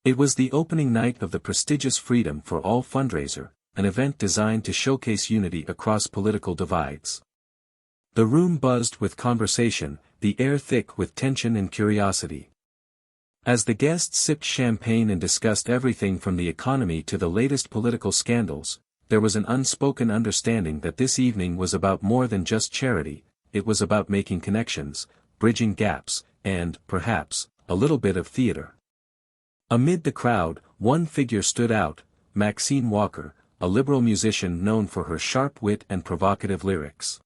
It was the opening night of the prestigious Freedom for All fundraiser, an event designed to showcase unity across political divides. The room buzzed with conversation, the air thick with tension and curiosity. As the guests sipped champagne and discussed everything from the economy to the latest political scandals, there was an unspoken understanding that this evening was about more than just charity. It was about making connections, bridging gaps, and, perhaps, a little bit of theater. Amid the crowd, one figure stood out, Maxine Walker, a liberal musician known for her sharp wit and provocative lyrics.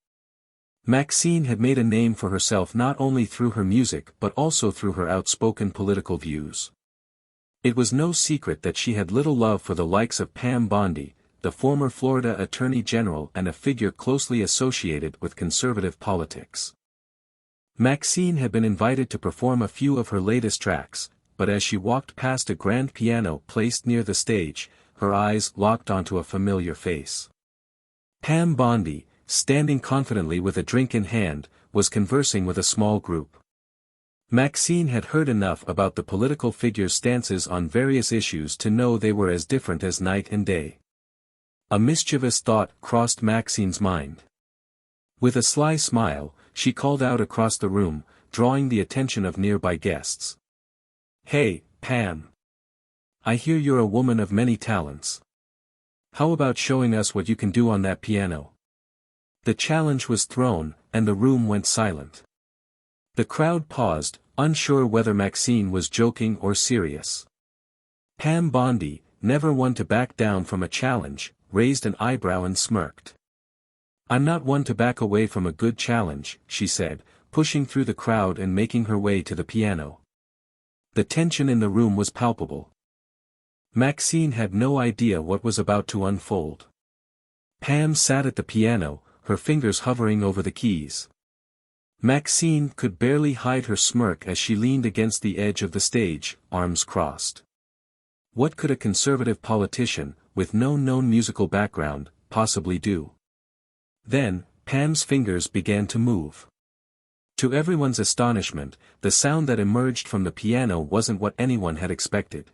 Maxine had made a name for herself not only through her music but also through her outspoken political views. It was no secret that she had little love for the likes of Pam Bondi, the former Florida Attorney General and a figure closely associated with conservative politics. Maxine had been invited to perform a few of her latest tracks, but as she walked past a grand piano placed near the stage, her eyes locked onto a familiar face. Pam Bondi, standing confidently with a drink in hand, was conversing with a small group. Maxine had heard enough about the political figure's stances on various issues to know they were as different as night and day. A mischievous thought crossed Maxine's mind. With a sly smile, she called out across the room, drawing the attention of nearby guests. "Hey, Pam. I hear you're a woman of many talents. How about showing us what you can do on that piano?" The challenge was thrown, and the room went silent. The crowd paused, unsure whether Maxine was joking or serious. Pam Bondi, never one to back down from a challenge, raised an eyebrow and smirked. "I'm not one to back away from a good challenge," she said, pushing through the crowd and making her way to the piano. The tension in the room was palpable. Maxine had no idea what was about to unfold. Pam sat at the piano, her fingers hovering over the keys. Maxine could barely hide her smirk as she leaned against the edge of the stage, arms crossed. What could a conservative politician, with no known musical background, possibly do? Then, Pam's fingers began to move. To everyone's astonishment, the sound that emerged from the piano wasn't what anyone had expected.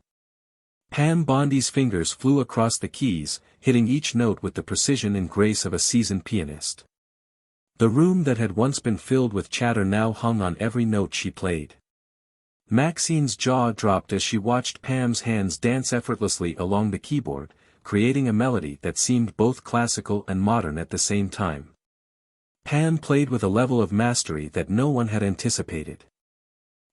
Pam Bondi's fingers flew across the keys, hitting each note with the precision and grace of a seasoned pianist. The room that had once been filled with chatter now hung on every note she played. Maxine's jaw dropped as she watched Pam's hands dance effortlessly along the keyboard, creating a melody that seemed both classical and modern at the same time. Pam played with a level of mastery that no one had anticipated.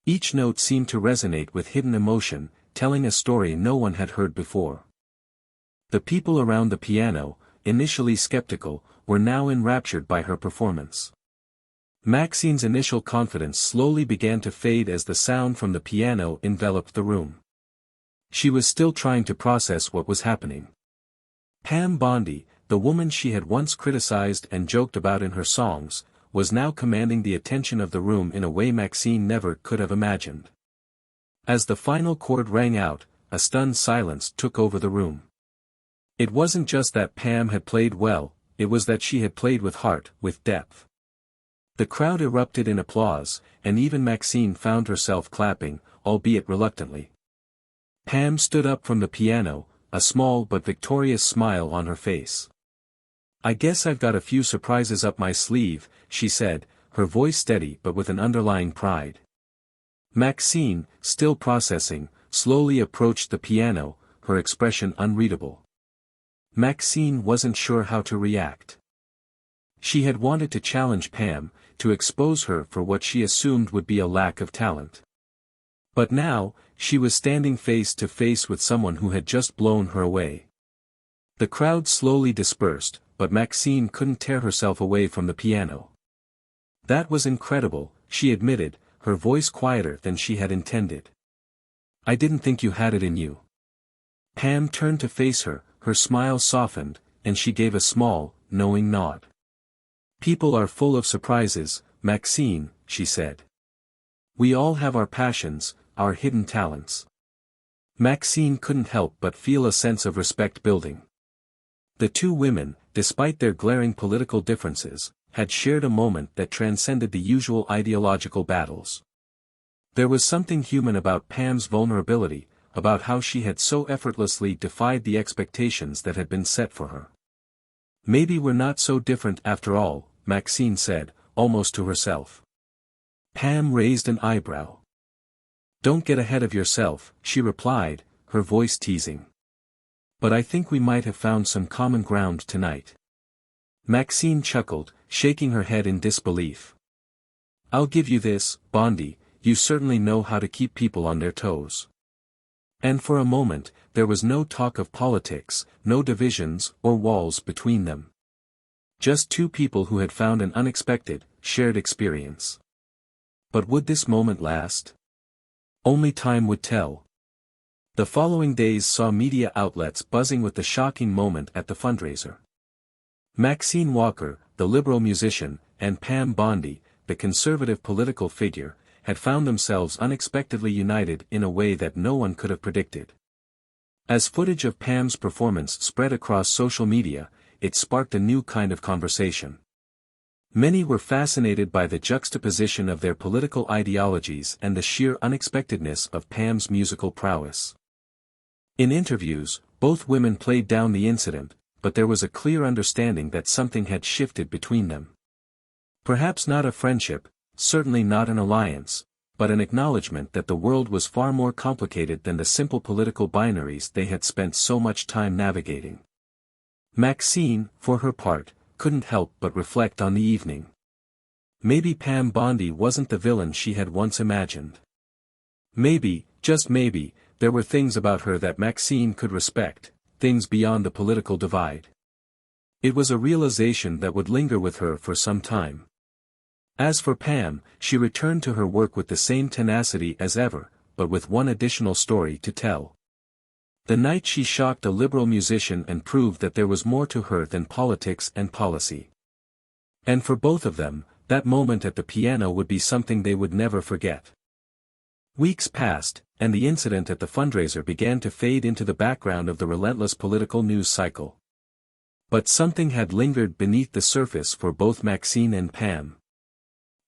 Each note seemed to resonate with hidden emotion, telling a story no one had heard before. The people around the piano, initially skeptical, were now enraptured by her performance. Maxine's initial confidence slowly began to fade as the sound from the piano enveloped the room. She was still trying to process what was happening. Pam Bondi, the woman she had once criticized and joked about in her songs, was now commanding the attention of the room in a way Maxine never could have imagined. As the final chord rang out, a stunned silence took over the room. It wasn't just that Pam had played well, it was that she had played with heart, with depth. The crowd erupted in applause, and even Maxine found herself clapping, albeit reluctantly. Pam stood up from the piano, a small but victorious smile on her face. "I guess I've got a few surprises up my sleeve," she said, her voice steady but with an underlying pride. Maxine, still processing, slowly approached the piano, her expression unreadable. Maxine wasn't sure how to react. She had wanted to challenge Pam, to expose her for what she assumed would be a lack of talent. But now, she was standing face to face with someone who had just blown her away. The crowd slowly dispersed, but Maxine couldn't tear herself away from the piano. "That was incredible," she admitted, her voice quieter than she had intended. "I didn't think you had it in you." Pam turned to face her, her smile softened, and she gave a small, knowing nod. "People are full of surprises, Maxine," she said. "We all have our passions, our hidden talents." Maxine couldn't help but feel a sense of respect building. The two women, despite their glaring political differences, had shared a moment that transcended the usual ideological battles. There was something human about Pam's vulnerability, about how she had so effortlessly defied the expectations that had been set for her. "Maybe we're not so different after all," Maxine said, almost to herself. Pam raised an eyebrow. "Don't get ahead of yourself," she replied, her voice teasing. "But I think we might have found some common ground tonight." Maxine chuckled, shaking her head in disbelief. "I'll give you this, Bondi, you certainly know how to keep people on their toes." And for a moment, there was no talk of politics, no divisions or walls between them. Just two people who had found an unexpected, shared experience. But would this moment last? Only time would tell. The following days saw media outlets buzzing with the shocking moment at the fundraiser. Maxine Walker, the liberal musician, and Pam Bondi, the conservative political figure, had found themselves unexpectedly united in a way that no one could have predicted. As footage of Pam's performance spread across social media, it sparked a new kind of conversation. Many were fascinated by the juxtaposition of their political ideologies and the sheer unexpectedness of Pam's musical prowess. In interviews, both women played down the incident, but there was a clear understanding that something had shifted between them. Perhaps not a friendship, certainly not an alliance, but an acknowledgement that the world was far more complicated than the simple political binaries they had spent so much time navigating. Maxine, for her part, couldn't help but reflect on the evening. Maybe Pam Bondi wasn't the villain she had once imagined. Maybe, just maybe, there were things about her that Maxine could respect, things beyond the political divide. It was a realization that would linger with her for some time. As for Pam, she returned to her work with the same tenacity as ever, but with one additional story to tell. The night she shocked a liberal musician and proved that there was more to her than politics and policy. And for both of them, that moment at the piano would be something they would never forget. Weeks passed, and the incident at the fundraiser began to fade into the background of the relentless political news cycle. But something had lingered beneath the surface for both Maxine and Pam.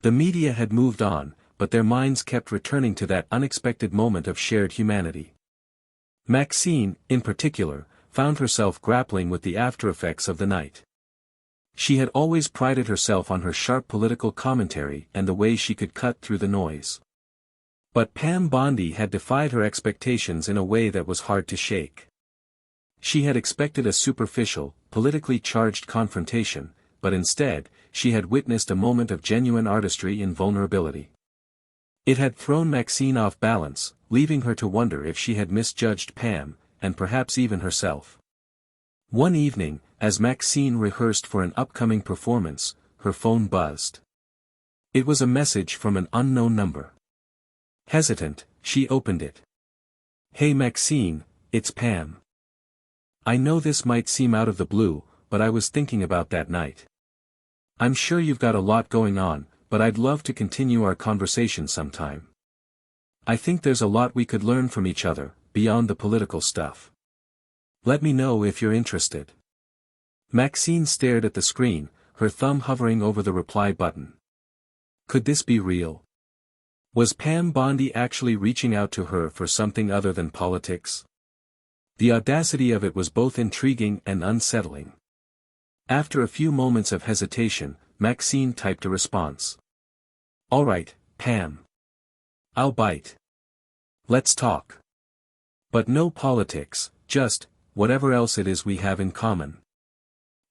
The media had moved on, but their minds kept returning to that unexpected moment of shared humanity. Maxine, in particular, found herself grappling with the aftereffects of the night. She had always prided herself on her sharp political commentary and the way she could cut through the noise. But Pam Bondi had defied her expectations in a way that was hard to shake. She had expected a superficial, politically charged confrontation, but instead, she had witnessed a moment of genuine artistry and vulnerability. It had thrown Maxine off balance, leaving her to wonder if she had misjudged Pam, and perhaps even herself. One evening, as Maxine rehearsed for an upcoming performance, her phone buzzed. It was a message from an unknown number. Hesitant, she opened it. "Hey Maxine, it's Pam. I know this might seem out of the blue, but I was thinking about that night. I'm sure you've got a lot going on, but I'd love to continue our conversation sometime. I think there's a lot we could learn from each other, beyond the political stuff. Let me know if you're interested." Maxine stared at the screen, her thumb hovering over the reply button. Could this be real? Was Pam Bondi actually reaching out to her for something other than politics? The audacity of it was both intriguing and unsettling. After a few moments of hesitation, Maxine typed a response. "All right, Pam. I'll bite. Let's talk. But no politics, just, whatever else it is we have in common."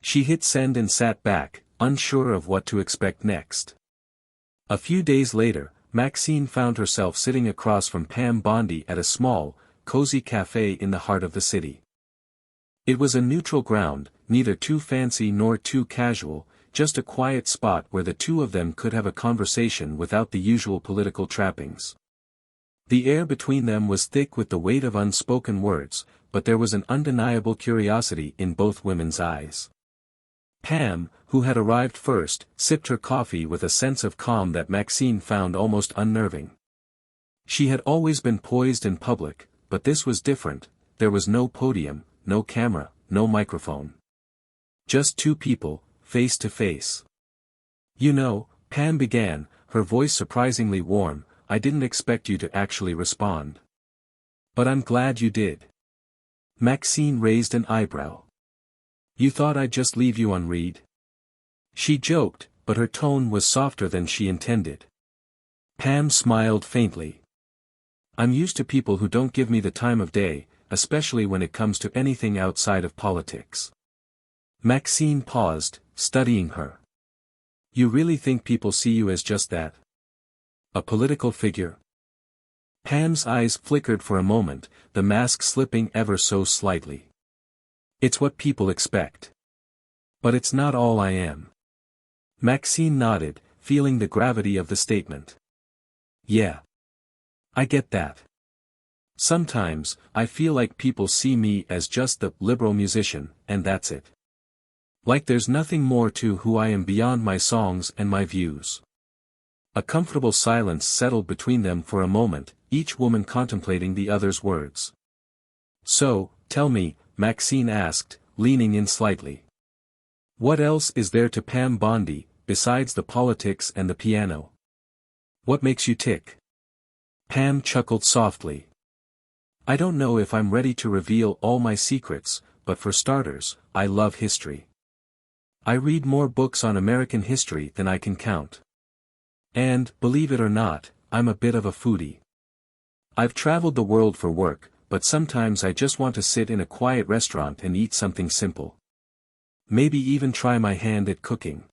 She hit send and sat back, unsure of what to expect next. A few days later, Maxine found herself sitting across from Pam Bondi at a small, cozy cafe in the heart of the city. It was a neutral ground, neither too fancy nor too casual, just a quiet spot where the two of them could have a conversation without the usual political trappings. The air between them was thick with the weight of unspoken words, but there was an undeniable curiosity in both women's eyes. Pam, who had arrived first, sipped her coffee with a sense of calm that Maxine found almost unnerving. She had always been poised in public, but this was different. There was no podium, no camera, no microphone. Just two people, face to face. "You know," Pam began, her voice surprisingly warm, "I didn't expect you to actually respond." But I'm glad you did. Maxine raised an eyebrow. You thought I'd just leave you on read? She joked, but her tone was softer than she intended. Pam smiled faintly. I'm used to people who don't give me the time of day, especially when it comes to anything outside of politics. Maxine paused, studying her. You really think people see you as just that? A political figure? Pam's eyes flickered for a moment, the mask slipping ever so slightly. It's what people expect. But it's not all I am. Maxine nodded, feeling the gravity of the statement. Yeah. I get that. Sometimes, I feel like people see me as just the liberal musician, and that's it. Like there's nothing more to who I am beyond my songs and my views. A comfortable silence settled between them for a moment, each woman contemplating the other's words. So, tell me, Maxine asked, leaning in slightly. What else is there to Pam Bondi, besides the politics and the piano? What makes you tick? Pam chuckled softly. I don't know if I'm ready to reveal all my secrets, but for starters, I love history. I read more books on American history than I can count. And, believe it or not, I'm a bit of a foodie. I've traveled the world for work, but sometimes I just want to sit in a quiet restaurant and eat something simple. Maybe even try my hand at cooking.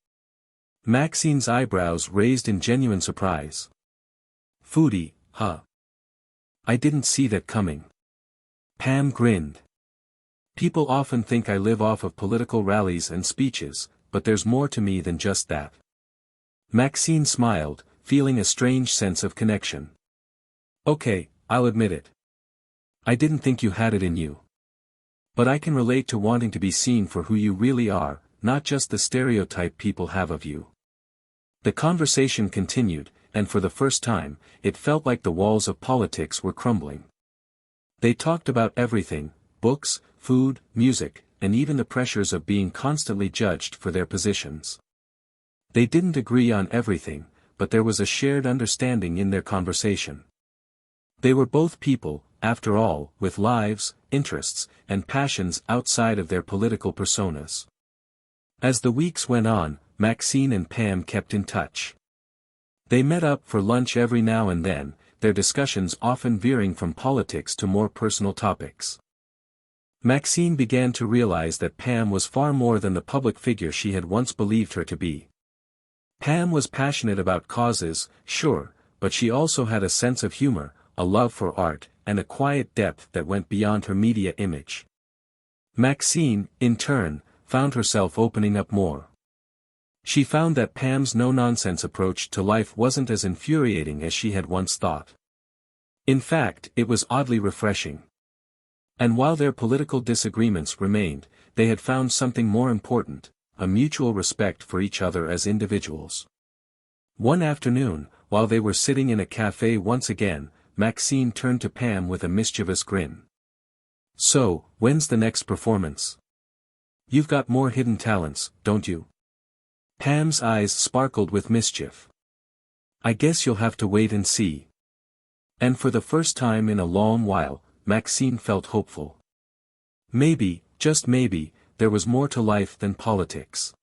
Maxine's eyebrows raised in genuine surprise. Foodie, huh? I didn't see that coming. Pam grinned. People often think I live off of political rallies and speeches, but there's more to me than just that. Maxine smiled, feeling a strange sense of connection. Okay, I'll admit it. I didn't think you had it in you. But I can relate to wanting to be seen for who you really are, not just the stereotype people have of you. The conversation continued, and for the first time, it felt like the walls of politics were crumbling. They talked about everything, books, food, music, and even the pressures of being constantly judged for their positions. They didn't agree on everything, but there was a shared understanding in their conversation. They were both people, after all, with lives, interests, and passions outside of their political personas. As the weeks went on, Maxine and Pam kept in touch. They met up for lunch every now and then, their discussions often veering from politics to more personal topics. Maxine began to realize that Pam was far more than the public figure she had once believed her to be. Pam was passionate about causes, sure, but she also had a sense of humor, a love for art, and a quiet depth that went beyond her media image. Maxine, in turn, found herself opening up more. She found that Pam's no-nonsense approach to life wasn't as infuriating as she had once thought. In fact, it was oddly refreshing. And while their political disagreements remained, they had found something more important, a mutual respect for each other as individuals. One afternoon, while they were sitting in a cafe once again, Maxine turned to Pam with a mischievous grin. So, when's the next performance? You've got more hidden talents, don't you? Pam's eyes sparkled with mischief. I guess you'll have to wait and see. And for the first time in a long while, Maxine felt hopeful. Maybe, just maybe, there was more to life than politics.